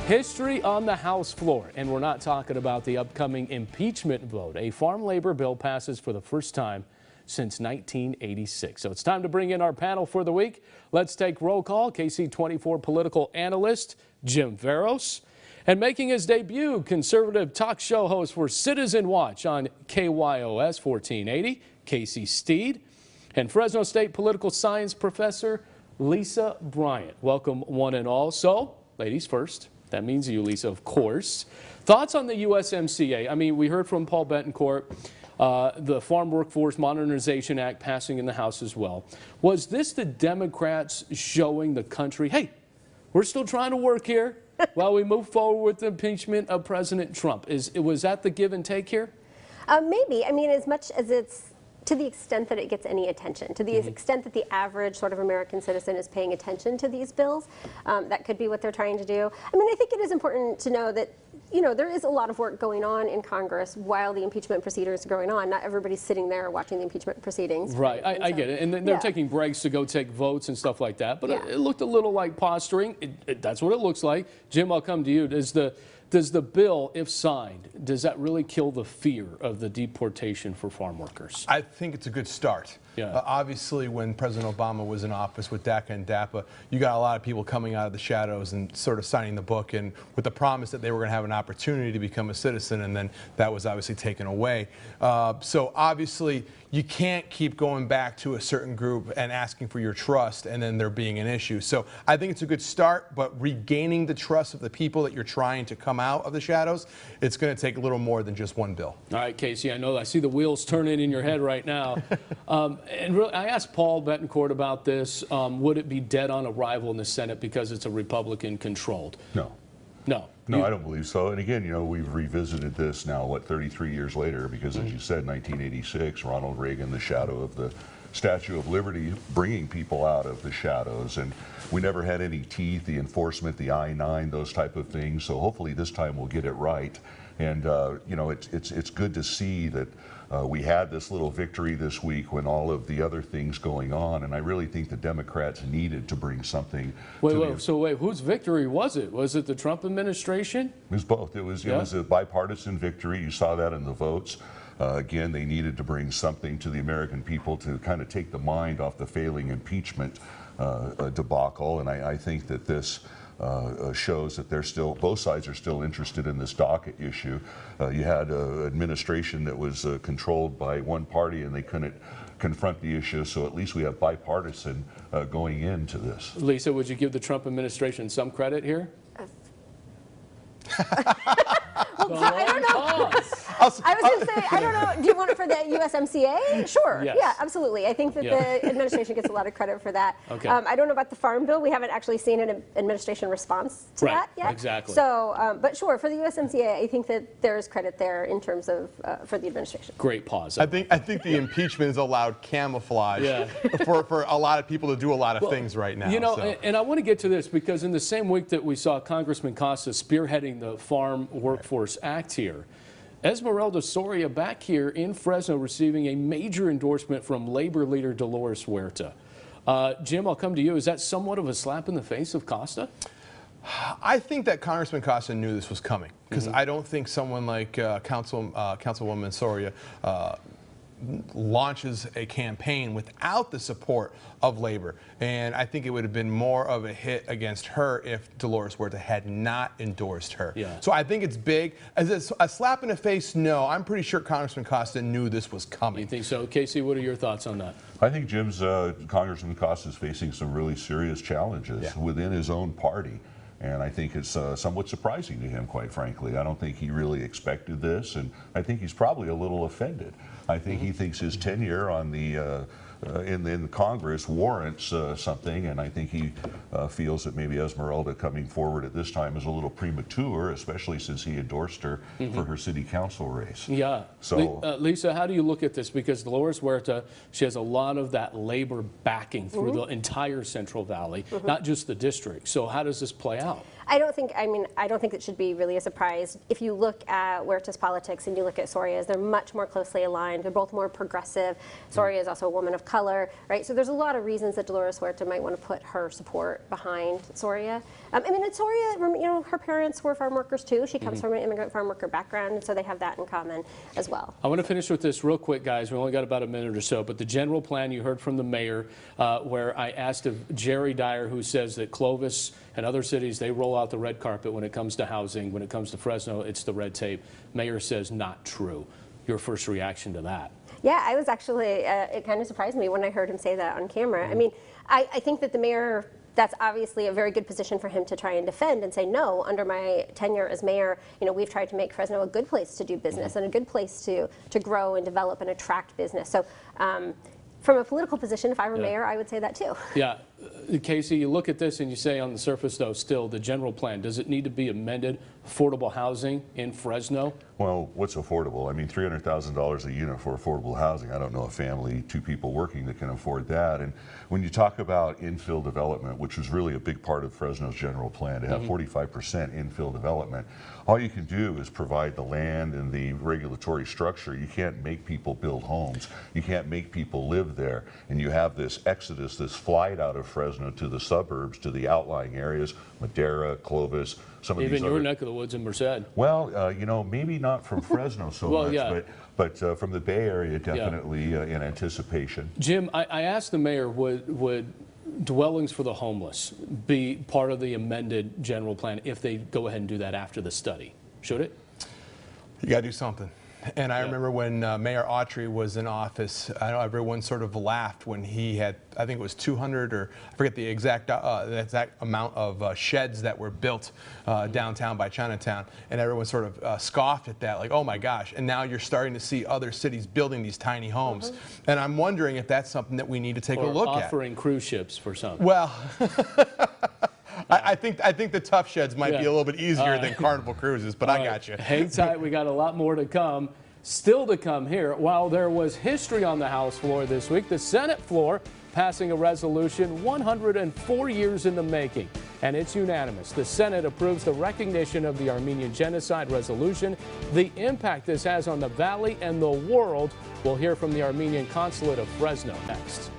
History on the House floor, and we're not talking about the upcoming impeachment vote. A farm labor bill passes for the first time since 1986. So it's time to bring in our panel for the week. Let's take roll call. KC24 political analyst Jim Veros, and making his debut, conservative talk show host for Citizen Watch on KYOS 1480, Casey Steed, and Fresno State political science professor Lisa Bryant. Welcome one and all. So, ladies first. That means you, Lisa, of course. Thoughts on the USMCA? I mean, we heard from Paul Betancourt, the Farm Workforce Modernization Act passing in the House as well. Was this the Democrats showing the country, hey, we're still trying to work here while we move forward with the impeachment of President Trump? Was that the give and take here? Maybe. I mean, as much as it's to the extent that it gets any attention, to the extent that the average sort of American citizen is paying attention to these bills, that could be what they're trying to do. I mean, I think it is important to know that, you know, there is a lot of work going on in Congress while the impeachment proceedings are going on. Not everybody's sitting there watching the impeachment proceedings. Right, I get it. And they're taking breaks to go take votes and stuff like that. But it looked a little like posturing. That's what it looks like. Jim, I'll come to you. Does the bill, if signed, does that really kill the fear of the deportation for farm workers? I think it's a good start. Yeah. Obviously, when President Obama was in office with DACA and DAPA, you got a lot of people coming out of the shadows and sort of signing the book, and with the promise that they were going to have an opportunity to become a citizen, and then that was obviously taken away. So obviously, you can't keep going back to a certain group and asking for your trust and then there being an issue. So I think it's a good start, but regaining the trust of the people that you're trying to come out of the shadows, it's going to take a little more than just one bill. All right, Casey, I see the wheels turning in your head right now. And really, I asked Paul Betancourt about this. Would it be dead on arrival in the Senate because it's a Republican-controlled? No. No. No, I don't believe so. And again, you know, we've revisited this now, what, 33 years later, because as you said, 1986, Ronald Reagan, the shadow of the Statue of Liberty, bringing people out of the shadows. And we never had any teeth, the enforcement, the I-9, those type of things. So hopefully this time we'll get it right. And, you know, it's good to see that we had this little victory this week when all of the other things going on, and I really think the Democrats needed to bring something. Wait, whose victory was it? Was it the Trump administration? It was both. It was a bipartisan victory. You saw that in the votes. Again, they needed to bring something to the American people to kind of take the mind off the failing impeachment debacle, and I think that this shows that both sides are still interested in this DACA issue. You had an administration that was controlled by one party and they couldn't confront the issue, so at least we have bipartisan going into this. Lisa, would you give the Trump administration some credit here? I don't know. I was going to say, I don't know. Do you want it for the USMCA? Sure. Yes. Yeah, absolutely. I think that the administration gets a lot of credit for that. Okay. I don't know about the Farm Bill. We haven't actually seen an administration response to that yet. Exactly. So, but sure, for the USMCA, I think that there is credit there in terms of for the administration. Great pause. I think the impeachment has allowed camouflage for a lot of people to do a lot of things right now. You know, and I want to get to this because in the same week that we saw Congressman Costa spearheading the Farm Workforce Act here, Esmeralda Soria back here in Fresno receiving a major endorsement from labor leader Dolores Huerta. Jim, I'll come to you. Is that somewhat of a slap in the face of Costa? I think that Congressman Costa knew this was coming because I don't think someone like Councilwoman Soria launches a campaign without the support of labor. And I think it would have been more of a hit against her if Dolores Huerta had not endorsed her. Yeah. So I think it's big. As a slap in the face, no. I'm pretty sure Congressman Costa knew this was coming. You think so? Casey, what are your thoughts on that? I think Congressman Costa is facing some really serious challenges within his own party. And I think it's somewhat surprising to him, quite frankly. I don't think he really expected this, and I think he's probably a little offended. I think he thinks his tenure on the in Congress warrants something, and I think he feels that maybe Esmeralda coming forward at this time is a little premature, especially since he endorsed her for her city council race. Yeah. So, Lisa, how do you look at this? Because Dolores Huerta, she has a lot of that labor backing through the entire Central Valley, not just the district. So how does this play out? I don't think it should be really a surprise. If you look at Huerta's politics and you look at Soria's, they're much more closely aligned. They're both more progressive. Soria is also a woman of color, right? So there's a lot of reasons that Dolores Huerta might want to put her support behind Soria. I mean, at Soria, you know, her parents were farm workers too. She comes from an immigrant farm worker background, and so they have that in common as well. I want to finish with this real quick, guys. We only got about a minute or so, but the general plan you heard from the mayor, where I asked of Jerry Dyer, who says that Clovis and other cities, they roll out the red carpet when it comes to housing. When it comes to Fresno, it's the red tape. Mayor says not true. Your first reaction to that? Yeah, I was actually, it kind of surprised me when I heard him say that on camera. I mean, I think that the mayor, that's obviously a very good position for him to try and defend and say, no, under my tenure as mayor, you know, we've tried to make Fresno a good place to do business and a good place to grow and develop and attract business. So from a political position, if I were mayor, I would say that too. Yeah. Casey, you look at this and you say on the surface, though, still the general plan, does it need to be amended? Affordable housing in Fresno? Well, what's affordable? I mean, $300,000 a unit for affordable housing. I don't know a family, 2 people working that can afford that. And when you talk about infill development, which was really a big part of Fresno's general plan, to have 45% infill development, all you can do is provide the land and the regulatory structure. You can't make people build homes. You can't make people live there. And you have this exodus, this flight out of Fresno to the suburbs, to the outlying areas, Madera, Clovis, some of these even your neck of the woods in Merced. Well, you know, maybe not from Fresno so well, much, yeah. but from the Bay Area, definitely in anticipation. Jim, I asked the mayor, would dwellings for the homeless be part of the amended general plan if they go ahead and do that after the study? Should it? You got to do something. And I remember when Mayor Autry was in office, I know everyone sort of laughed when he had, I think it was 200 or I forget the exact amount of sheds that were built downtown by Chinatown. And everyone sort of scoffed at that, like, oh my gosh. And now you're starting to see other cities building these tiny homes. And I'm wondering if that's something that we need to take a look at. Offering cruise ships for some. Well, I think the tough sheds might be a little bit easier than Carnival Cruises, but I got you. Hang tight, we got a lot more to come. Still to come here. While there was history on the House floor this week, the Senate floor passing a resolution 104 years in the making, and it's unanimous. The Senate approves the recognition of the Armenian Genocide resolution. The impact this has on the Valley and the world. We'll hear from the Armenian Consulate of Fresno next.